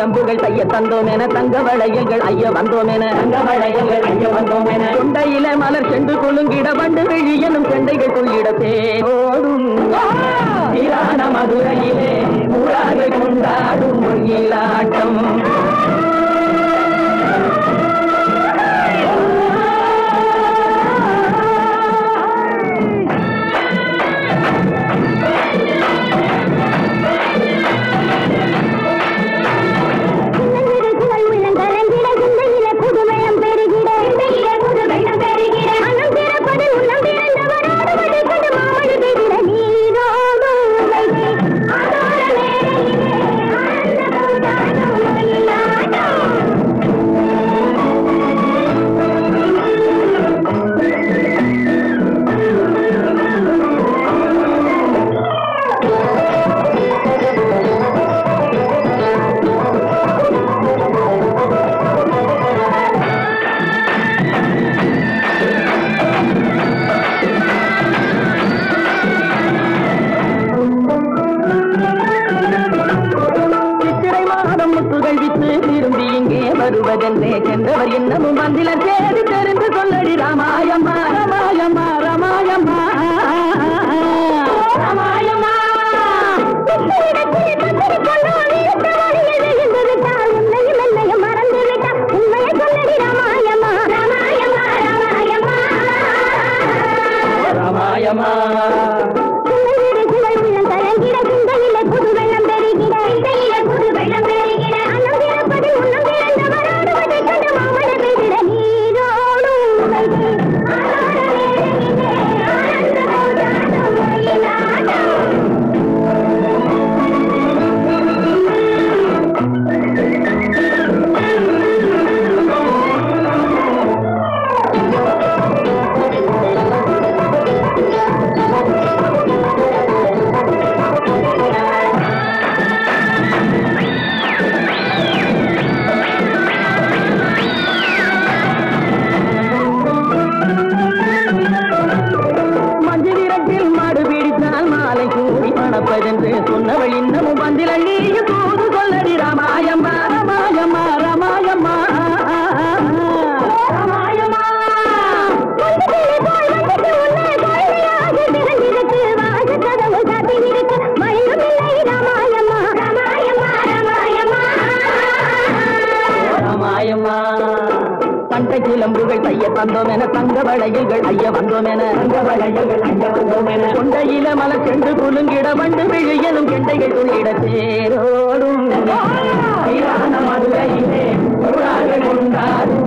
சிலம்புகள் தைய தந்தோம் என தங்க வளையல்கள் ஐய வந்தோம் என கொண்டையில மலர் சென்று கொள்ளுங்கிட வண்டு விழியனும் செண்டைகள் கொள்ளிட தேரோடும் மதுரையிலே ஊராக கொண்டாடும் மொழியிலாட்டம் வருவதென்றே சென்றவர் இன்னமும் வந்தில தேடி தெரிந்து சொல்லடி ராமாயம்மா ராமாயம்மா ராமாயம்மா ராமாயம்மா ராமாயம்மா சொன்னவள் இன்னமும் வந்தில நீ போது சொல்லடி ராமாயம்மா ராமாயம்மா ராமாயம்மா ராமாயம்மா ராமாயம்மா பண்டை சிலம்புகள் தைய தந்தோம் என தங்க வளையல்கள் ஐய வந்தோம் என கொண்டையில மலர் சென்று குலுங்கிட வண்டு விழியனும் கெண்டைகள் துள்ளிட தேரோடும் மதுரையிலே கொண்டாடும்